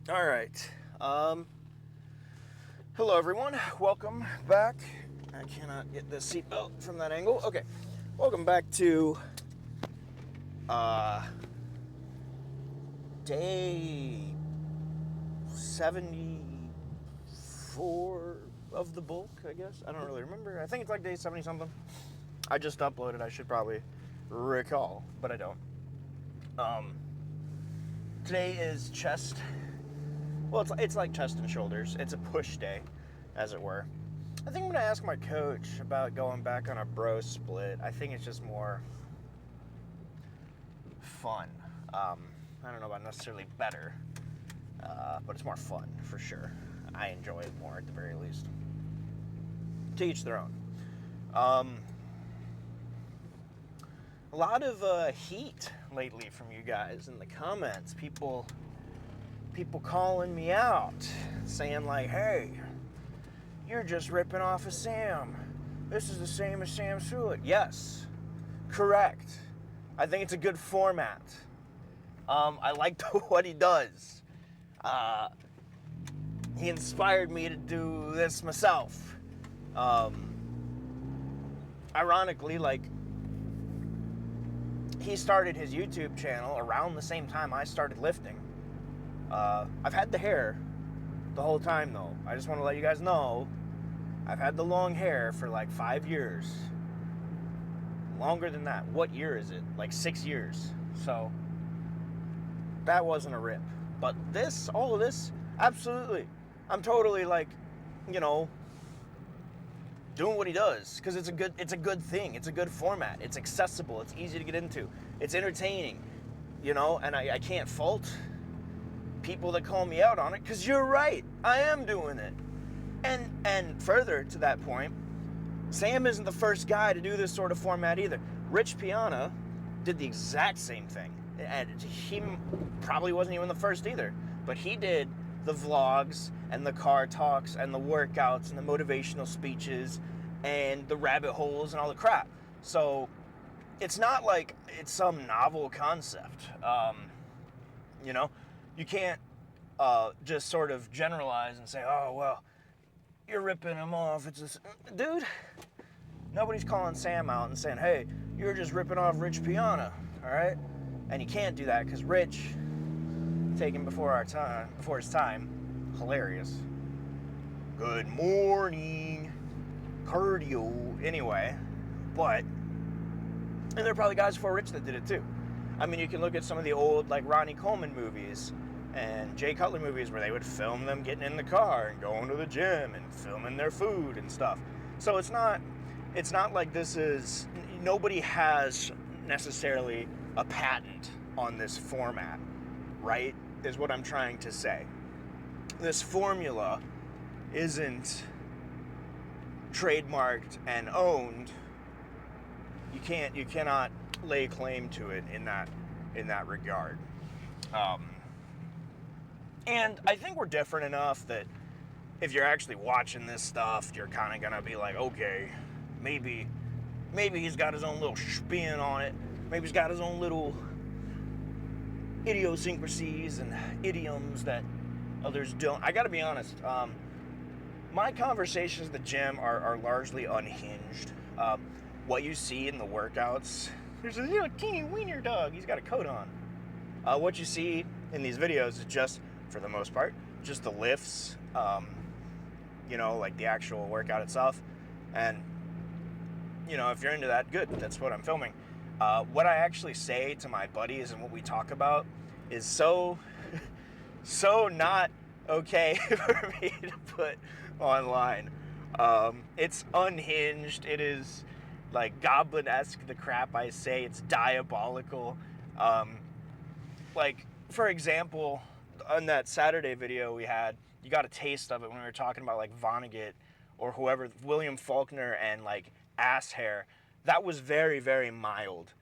All right. Hello, everyone. Welcome back. I cannot get this seatbelt from that angle. Okay. Welcome back to uh, day 74 of the bulk, I guess. I don't really remember. I think it's like day 70 something. I just uploaded. I should probably recall, but I don't. Um, Today is chest. Well, it's like chest and shoulders. It's a push day, as it were. I think I'm gonna ask my coach about going back on a bro split. I think it's just more fun. I don't know about necessarily better, but it's more fun for sure. I enjoy it more at the very least. To each their own. Um, a lot of heat lately from you guys in the comments. People calling me out, saying like, "Hey, you're just ripping off of Sam. This is the same as Sam Suet." Yes, correct. I think it's a good format. I like what he does. He inspired me to do this myself. Ironically, like, he started his YouTube channel around the same time I started lifting. I've had the hair the whole time, though. I just want to let you guys know I've had the long hair for like 5 years. Longer than that. What year is it? Like 6 years. So that wasn't a rip. But this, all of this, absolutely. I'm totally like, you know, doing what he does because it's a good thing. It's a good format. It's accessible. It's easy to get into. It's entertaining, and I can't fault people that call me out on it because you're right. I am doing it. And further to that point, Sam isn't the first guy to do this sort of format either. Rich Piana did the exact same thing. And he probably wasn't even the first either. But he did the vlogs and the car talks and the workouts and the motivational speeches and the rabbit holes and all the crap. So it's not like it's some novel concept. You can't just sort of generalize and say, "Oh, well, you're ripping him off." It's just, dude, nobody's calling Sam out and saying, "Hey, you're just ripping off Rich Piana," all right? And you can't do that because Rich, taken before his time, hilarious. Good morning, cardio. Anyway, and there are probably guys before Rich that did it too. I mean, you can look at some of the old like Ronnie Coleman movies and Jay Cutler movies where they would film them getting in the car and going to the gym and filming their food and stuff. So it's not like nobody has necessarily a patent on this format, right? Is what I'm trying to say. This formula isn't trademarked and owned. You cannot lay claim to it in that regard. And I think we're different enough that if you're actually watching this stuff, you're kind of gonna be like, okay, maybe he's got his own little spin on it. Maybe he's got his own little idiosyncrasies and idioms that others don't. I gotta be honest. My conversations at the gym are largely unhinged. What you see in the workouts, there's a little teeny wiener dog. He's got a coat on. What you see in these videos is just, for the most part, just the lifts, like the actual workout itself. And, if you're into that, good. That's what I'm filming. What I actually say to my buddies and what we talk about is so not okay for me to put online. It's unhinged. It is like goblin-esque, the crap I say. It's diabolical. Like, for example, on that Saturday video we had, you got a taste of it when we were talking about like Vonnegut or whoever, William Faulkner, and like ass hair. That was very, very mild.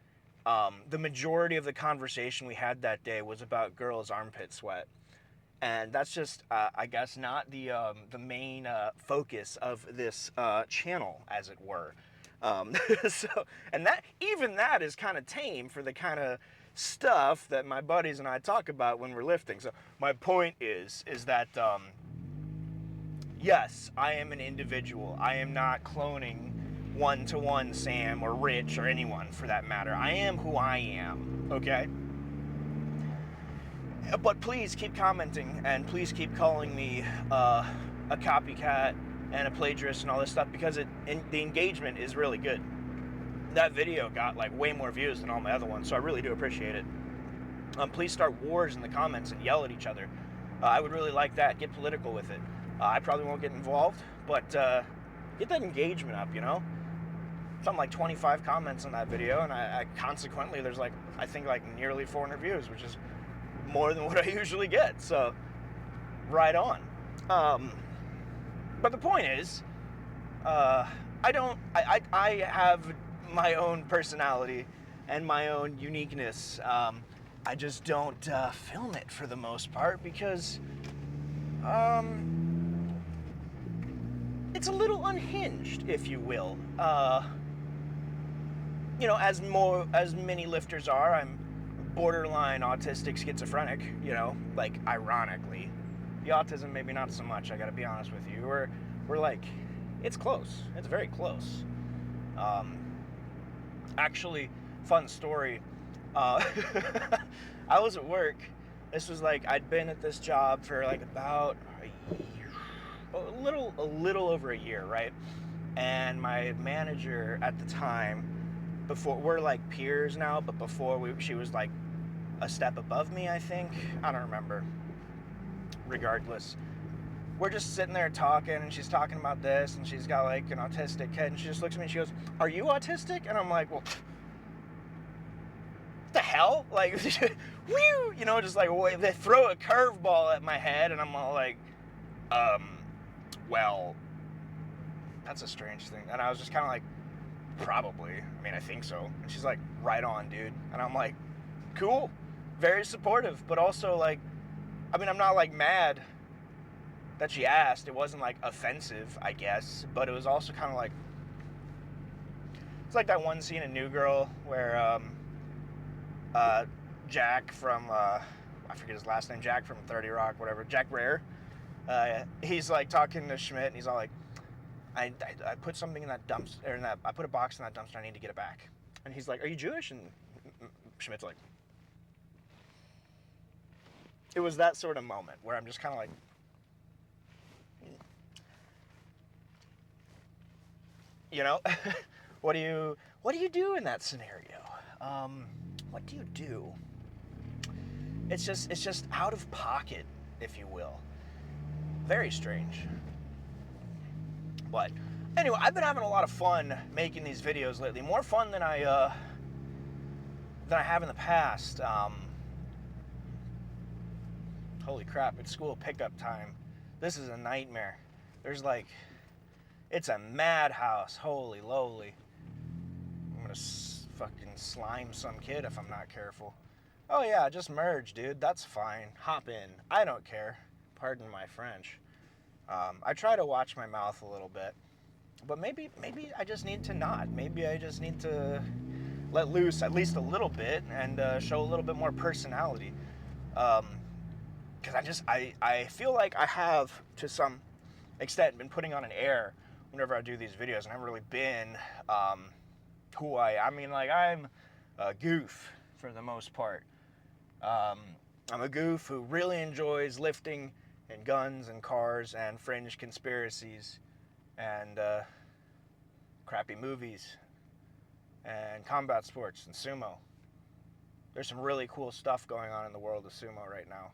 The majority of the conversation we had that day was about girls' armpit sweat. And that's just, I guess, not the main focus of this channel, as it were. So, and that is kind of tame for the kind of stuff that my buddies and I talk about when we're lifting. So my point is that yes, I am an individual. I am not cloning one-to-one Sam or Rich or anyone for that matter. I am who I am, okay? But please keep commenting and please keep calling me a copycat and a plagiarist and all this stuff, because the engagement is really good. That video got like way more views than all my other ones, so I really do appreciate it. Please start wars in the comments and yell at each other. I would really like that. Get political with it. I probably won't get involved, but get that engagement up, you know? Something like 25 comments on that video, and I consequently, there's like, I think like nearly 400 views, which is more than what I usually get, so right on. But the point is, I have my own personality and my own uniqueness. I just don't film it for the most part because it's a little unhinged, if you will. You know, as many lifters are, I'm borderline autistic schizophrenic, you know, like ironically. The autism maybe not so much, I gotta be honest with you. We're like, it's close. It's very close. Actually, fun story. I was at work. This was like, I'd been at this job for like about a year, a little over a year, right? And my manager at the time, before, we're like peers now, but before she was like a step above me, I think. I don't remember. Regardless, we're just sitting there talking, and she's talking about this, and she's got like an autistic kid, and she just looks at me and she goes, "Are you autistic?" And I'm like, "Well, what the hell?" Like, whew, you know, just like they throw a curveball at my head, and I'm all like, well, that's a strange thing. And I was just kind of like, probably. I mean, I think so. And she's like, "Right on, dude." And I'm like, cool. Very supportive, but also like, I mean, I'm not like mad that she asked. It wasn't like offensive, I guess, but it was also kind of like, it's like that one scene in New Girl where Jack from, I forget his last name, Jack from 30 Rock, whatever, Jack Rare, he's like talking to Schmidt, and he's all like, I put something in that dumpster, or I put a box in that dumpster, I need to get it back. And he's like, "Are you Jewish?" And Schmidt's like, it was that sort of moment where I'm just kind of like, you know, what do you do in that scenario? What do you do? It's just out of pocket, if you will. Very strange. But anyway, I've been having a lot of fun making these videos lately. More fun than I have in the past. Holy crap, it's school pickup time. This is a nightmare. There's like, it's a madhouse. Holy lowly. I'm gonna fucking slime some kid if I'm not careful. Oh yeah, just merge, dude. That's fine. Hop in. I don't care. Pardon my French. I try to watch my mouth a little bit, but maybe I just need to not. Maybe I just need to let loose at least a little bit and show a little bit more personality. Because I feel like I have, to some extent, been putting on an air whenever I do these videos, and I haven't really been who I mean, like, I'm a goof for the most part. I'm a goof who really enjoys lifting and guns and cars and fringe conspiracies and crappy movies and combat sports and sumo. There's some really cool stuff going on in the world of sumo right now.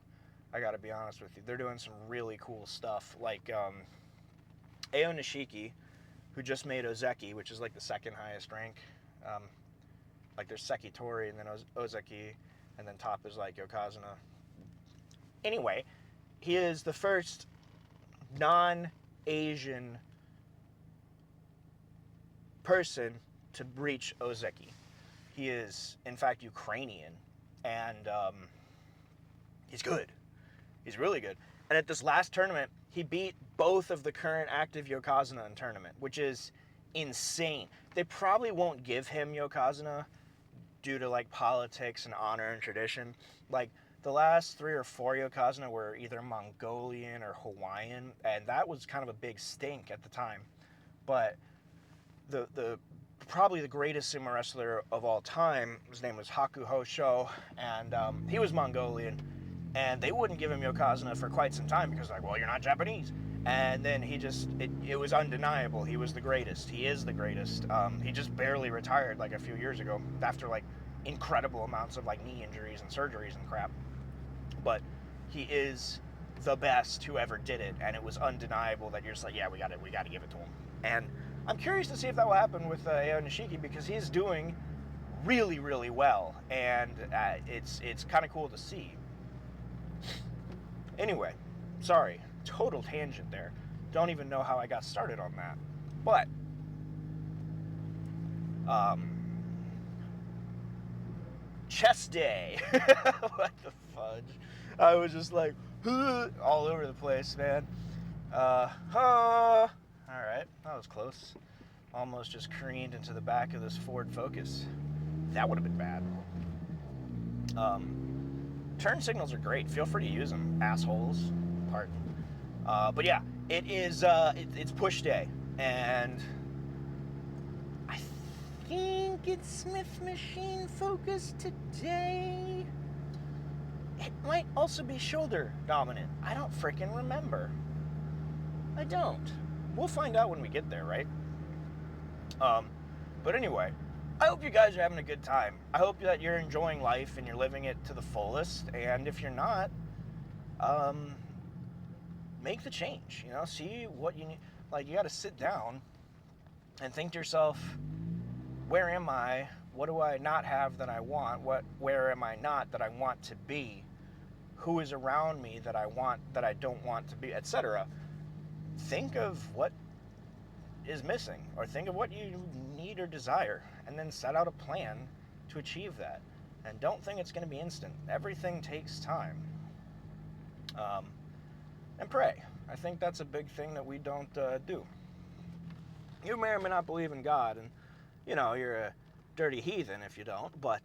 I gotta be honest with you. They're doing some really cool stuff. Like Ao Nishiki, who just made Ozeki, which is like the second highest rank. Like there's Sekitori and then Ozeki, and then top is like Yokozuna. Anyway, he is the first non-Asian person to reach Ozeki. He is, in fact, Ukrainian, and he's good. He's really good. And at this last tournament, he beat both of the current active Yokozuna in tournament, which is insane. They probably won't give him Yokozuna due to like politics and honor and tradition. Like the last 3 or 4 yokozuna were either Mongolian or Hawaiian, and that was kind of a big stink at the time. But the probably the greatest sumo wrestler of all time, his name was Haku Hosho, and he was Mongolian, and they wouldn't give him yokozuna for quite some time because like, well, you're not Japanese. And then he just, it was undeniable. He was the greatest. He is the greatest. He just barely retired like a few years ago after like incredible amounts of like knee injuries and surgeries and crap. But he is the best who ever did it, and it was undeniable that you're just like, yeah, we got to give it to him. And I'm curious to see if that will happen with Eo Nishiki, because he's doing really, really well, and it's kind of cool to see. Anyway, sorry, total tangent there. Don't even know how I got started on that. But chest day. What the fudge? I was just like all over the place, man. All right, that was close. Almost just careened into the back of this Ford Focus. That would have been bad. Turn signals are great. Feel free to use them, assholes. Pardon. But yeah, it is. It's push day, and I think it's Smith Machine Focus today. It might also be shoulder dominant. I don't freaking remember. I don't. We'll find out when we get there, right? But anyway, I hope you guys are having a good time. I hope that you're enjoying life and you're living it to the fullest. And if you're not, make the change. You know, see what you need. Like, you got to sit down and think to yourself, where am I? What do I not have that I want? Where am I not that I want to be? Who is around me that I want, that I don't want to be, etc. Think of what is missing, or think of what you need or desire, and then set out a plan to achieve that. And don't think it's going to be instant. Everything takes time. And pray. I think that's a big thing that we don't do. You may or may not believe in God, and you know, you're a dirty heathen if you don't, but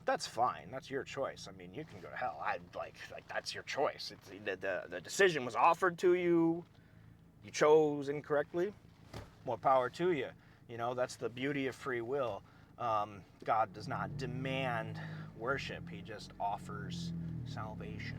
that's fine. That's your choice. I mean, you can go to hell. I'd like that's your choice. It's, the decision was offered to you. You chose incorrectly. More power to you. You know, that's the beauty of free will. God does not demand worship. He just offers salvation.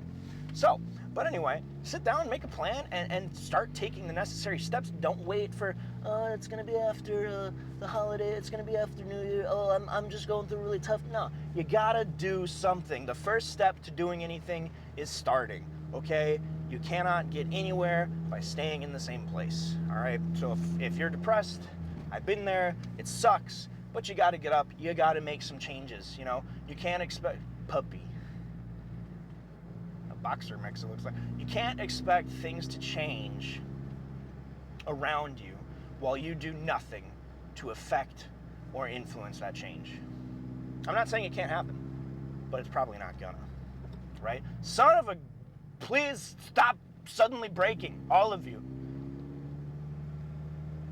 So, but anyway, sit down, make a plan, and start taking the necessary steps. Don't wait for, it's going to be after the holiday, it's going to be after New Year, I'm just going through really tough. No, you got to do something. The first step to doing anything is starting, okay? You cannot get anywhere by staying in the same place, all right? So if you're depressed, I've been there, it sucks, but you got to get up, you got to make some changes, you know? You can't expect, puppy. Boxer mix, it looks like. You can't expect things to change around you while you do nothing to affect or influence that change. I'm not saying it can't happen, but it's probably not gonna, right? Son of a, please stop suddenly breaking, all of you.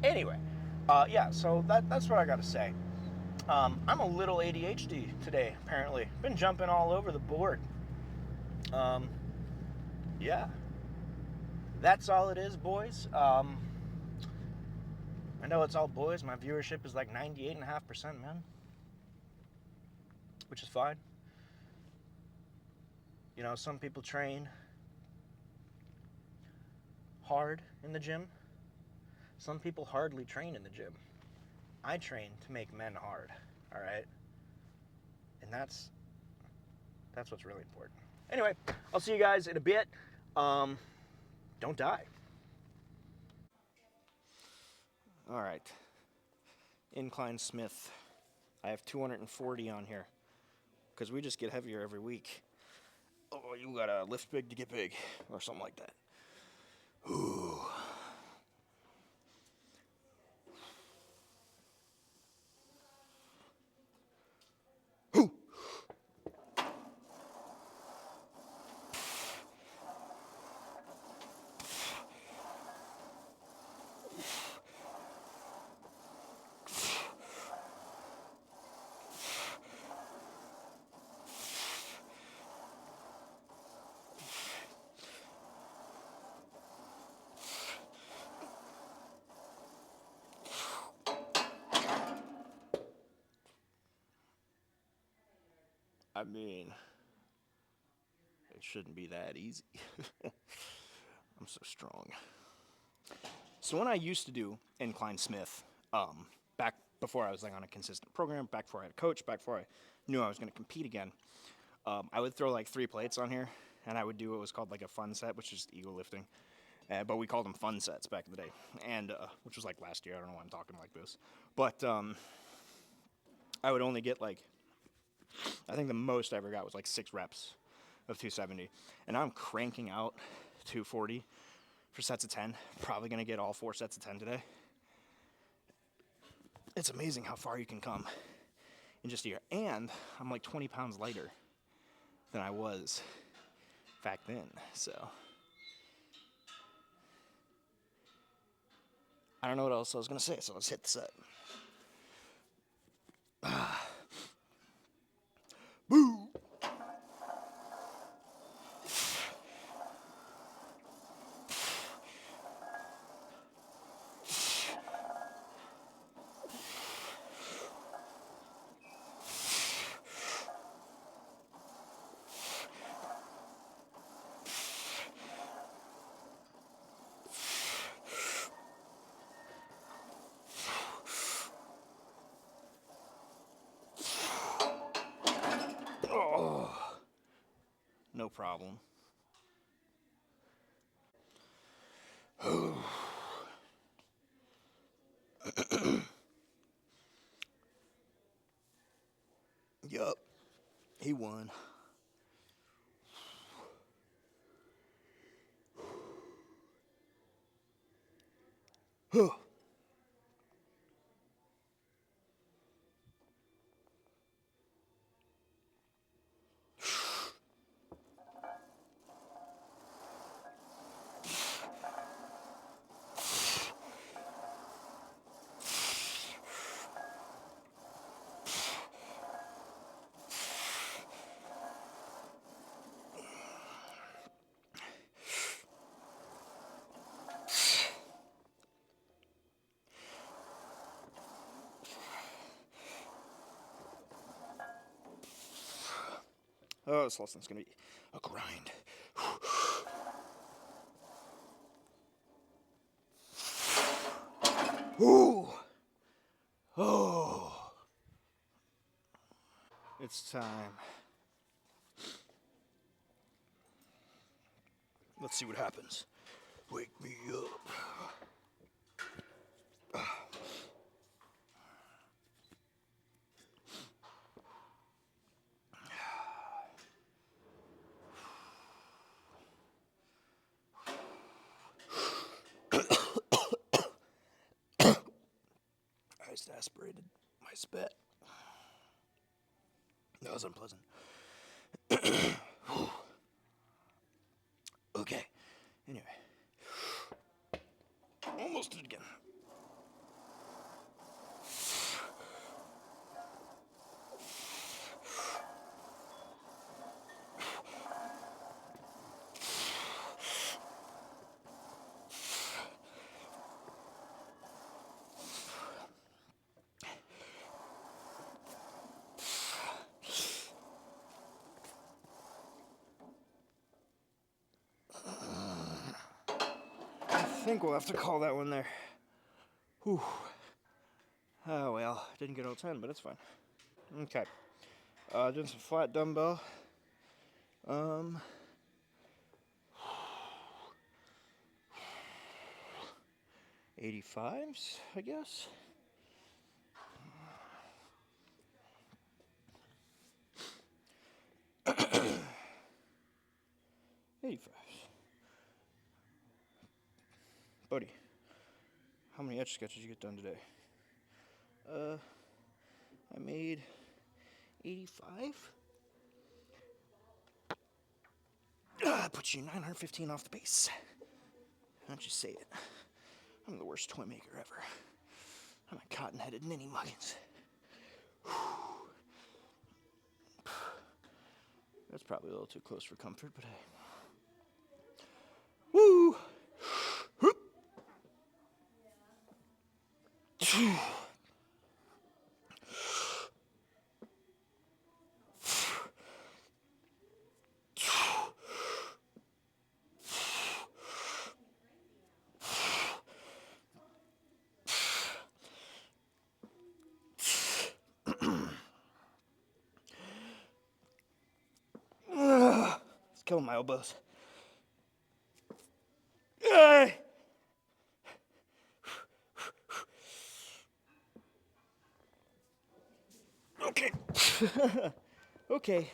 Anyway, yeah, so that's what I gotta say. I'm a little ADHD today, apparently. Been jumping all over the board. Yeah, that's all it is, boys. I know it's all boys. My viewership is like 98.5%, man, which is fine. You know, some people train hard in the gym. Some people hardly train in the gym. I train to make men hard, all right? And that's what's really important. Anyway, I'll see you guys in a bit. Don't die. All right. Incline Smith. I have 240 on here because we just get heavier every week. Oh, you gotta lift big to get big, or something like that. Ooh. I mean, it shouldn't be that easy. I'm so strong. So when I used to do incline Smith, back before I was like on a consistent program, back before I had a coach, back before I knew I was going to compete again, I would throw like 3 plates on here, and I would do what was called like a fun set, which is ego lifting. But we called them fun sets back in the day, and which was like last year. I don't know why I'm talking like this, but I would only get like, I think the most I ever got was like 6 reps of 270, and I'm cranking out 240 for sets of 10. Probably gonna get all 4 sets of 10 today. It's amazing how far you can come in just a year, and I'm like 20 pounds lighter than I was back then. So I don't know what else I was gonna say. So let's hit the set. Boo! Oh, no problem. Yup, he won. Oh, this lesson's gonna be a grind. Ooh. Oh. It's time. Let's see what happens. Wake me up. I just aspirated my spit. That was unpleasant. Okay. Anyway. Almost did it again. I think we'll have to call that one there. Whew. Oh well, didn't get all 10, but it's fine. Okay. Doing some flat dumbbell. 85s, I guess. Buddy, how many etch sketches you get done today? I made 85. Put you 915 off the base. Why don't you say it? I'm the worst toy maker ever. I'm a cotton-headed ninny muggins. That's probably a little too close for comfort, but hey. Woo! killing my elbows. Okay. Okay.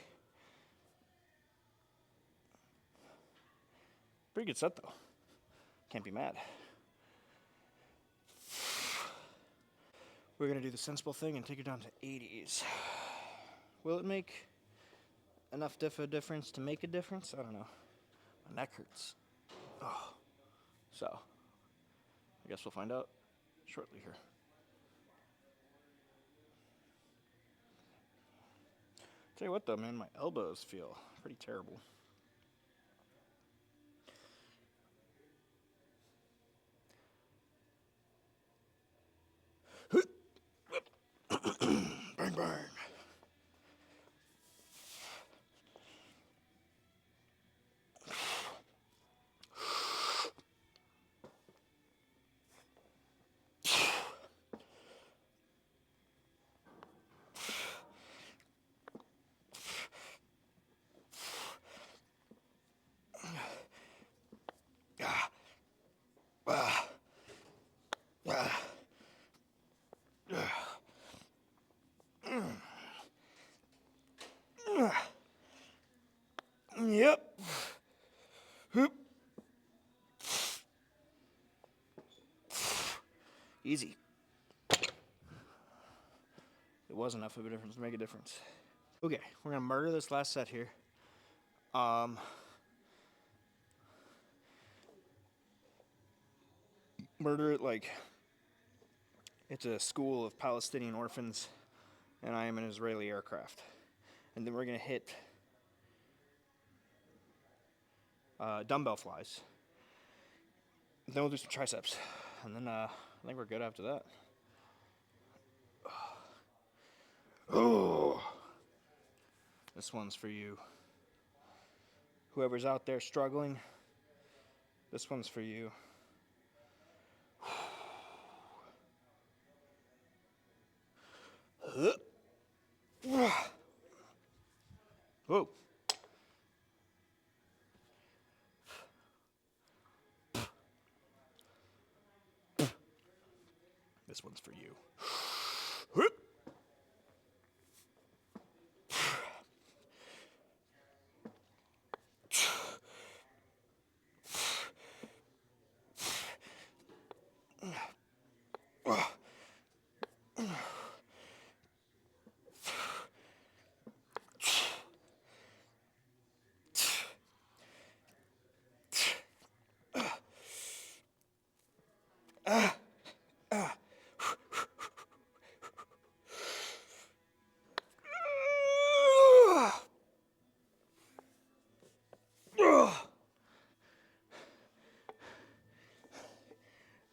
Pretty good set though. Can't be mad. We're gonna do the sensible thing and take it down to 80s. Will it make enough difference to make a difference? I don't know. My neck hurts. Oh. So, I guess we'll find out shortly here. Tell you what though, man, my elbows feel pretty terrible. Bang, bang. Yep. Easy. It was enough of a difference to make a difference. Okay, we're gonna murder this last set here. Murder it like it's a school of Palestinian orphans and I am an Israeli aircraft. And then we're gonna hit dumbbell flies. Then we'll do some triceps. And then I think we're good after that. Oh, this one's for you. Whoever's out there struggling, this one's for you. Whoa. This one's for you.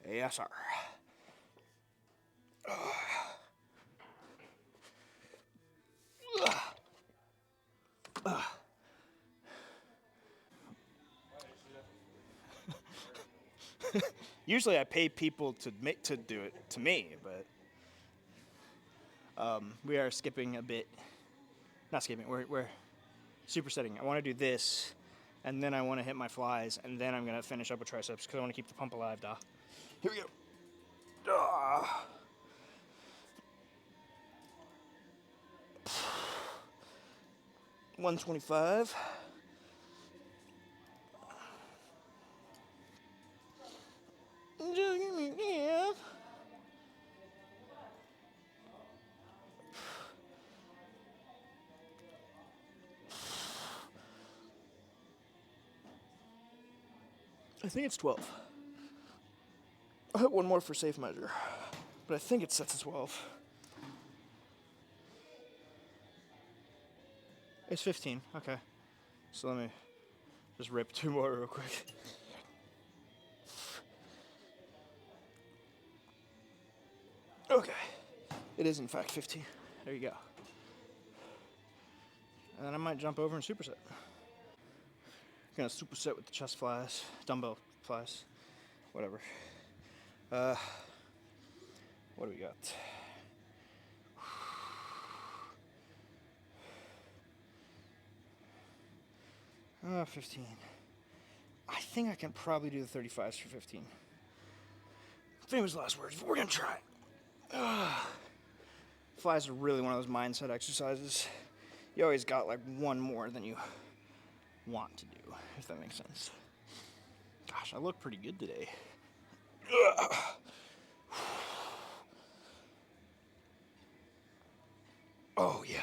Yes, sir. Usually I pay people to do it to me, but we are skipping a bit. Not skipping. We're supersetting. I want to do this, and then I want to hit my flies, and then I'm gonna finish up with triceps because I want to keep the pump alive. Here we go. 125. Yeah. I think it's 12. I'll hit one more for safe measure, but I think it sets at 12. It's 15. Okay. So let me just rip 2 more real quick. Okay. It is in fact 15. There you go. And then I might jump over and superset. Gonna superset with the chest flies, dumbbell flies, whatever. What do we got? 15. I think I can probably do the 35s for 15. Famous last words, but we're gonna try. Flies are really one of those mindset exercises. You always got like one more than you want to do, if that makes sense. Gosh, I look pretty good today. Oh, yeah.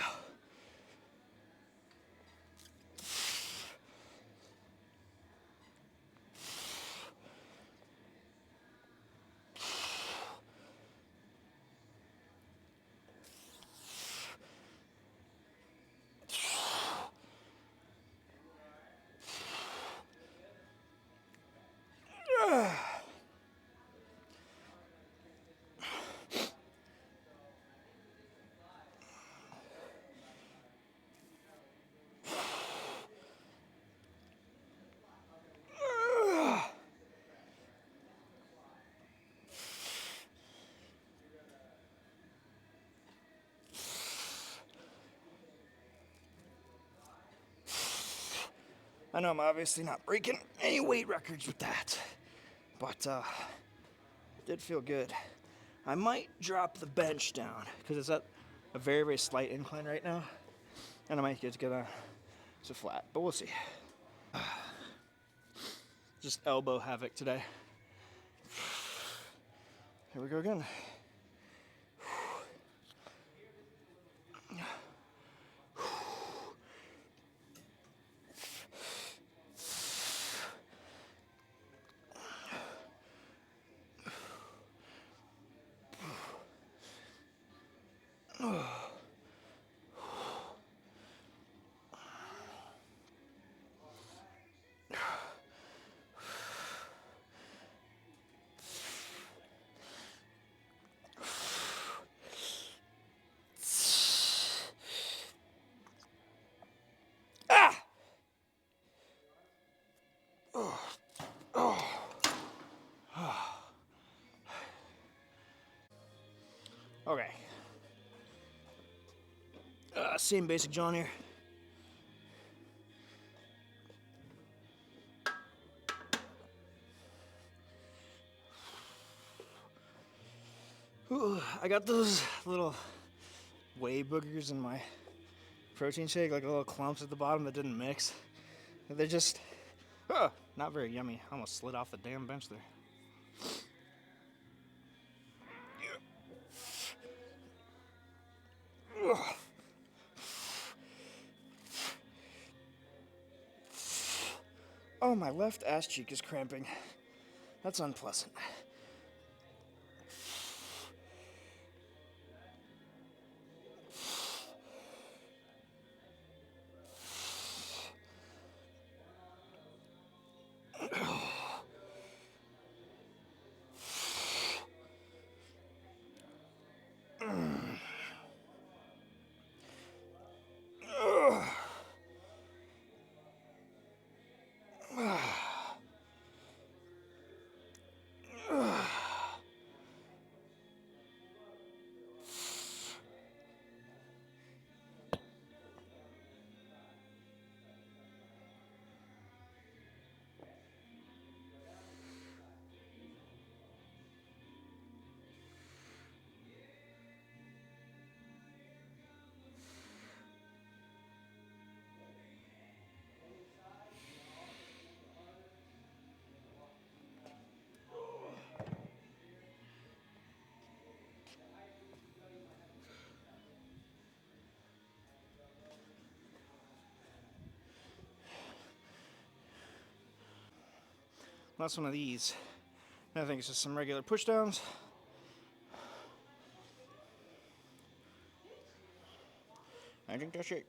I know I'm obviously not breaking any weight records with that, but it did feel good. I might drop the bench down because it's at a very, very slight incline right now, and I might get to get to flat, but we'll see. Just elbow havoc today. Here we go again. Okay. Same basic John here. Ooh, I got those little whey boogers in my protein shake, like little clumps at the bottom that didn't mix. They're just not very yummy. I almost slid off the damn bench there. Oh, my left ass cheek is cramping. That's unpleasant. Last one of these. I think it's just some regular push downs. I think that's it.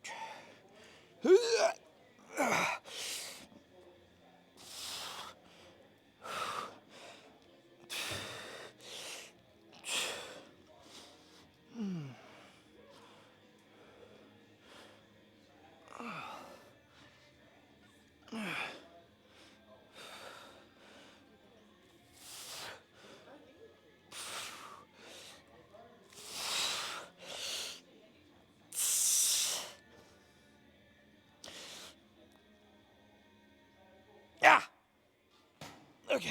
Okay.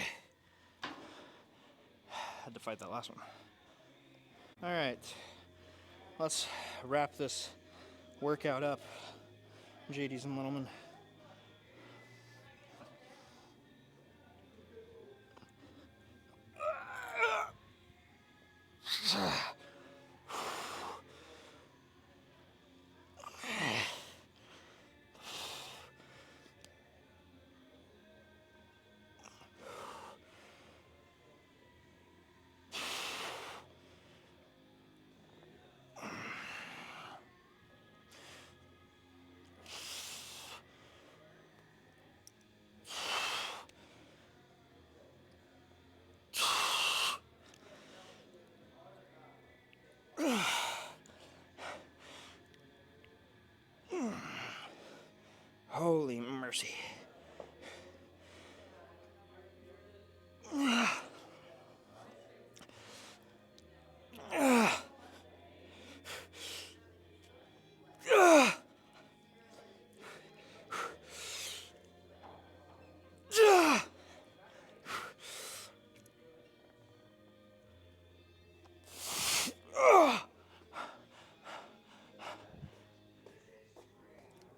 Had to fight that last one. All right. Let's wrap this workout up, ladies and gentlemen. Holy mercy.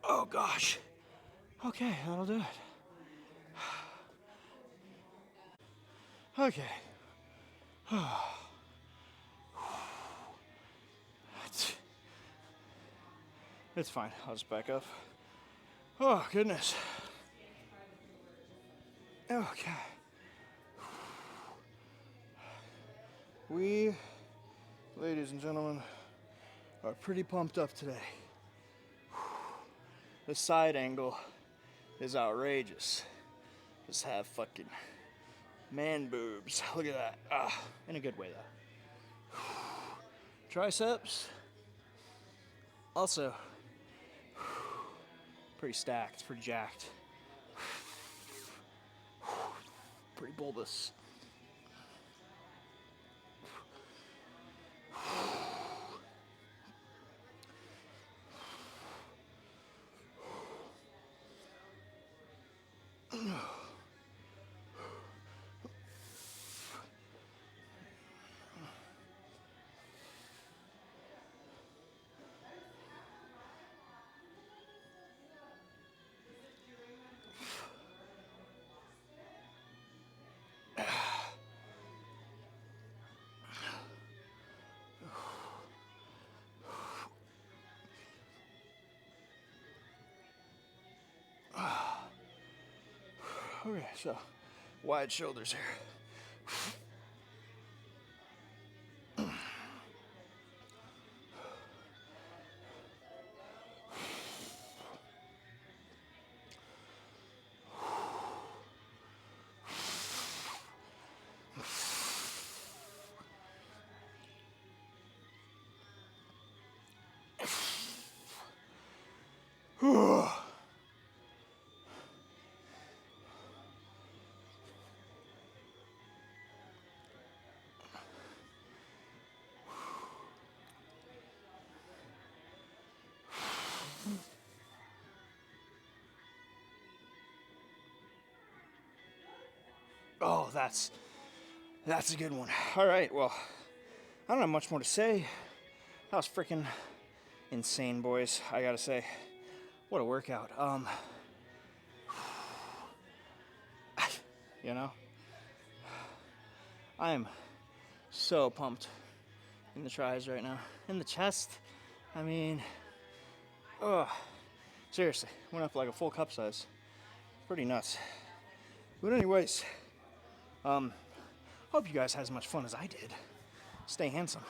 Oh gosh. Okay, that'll do it. Okay. It's fine. I'll just back up. Oh, goodness. Okay. We, ladies and gentlemen, are pretty pumped up today. The side angle is outrageous. Just have fucking man boobs. Look at that. In a good way, though. Triceps. Also, pretty stacked, pretty jacked. Pretty bulbous. Okay, so wide shoulders here. Oh, that's a good one. All right, well, I don't have much more to say. That was freaking insane, boys. I gotta say, what a workout. You know, I am so pumped in the tries right now. In the chest, I mean, seriously, went up like a full cup size. Pretty nuts. But anyways, hope you guys had as much fun as I did. Stay handsome.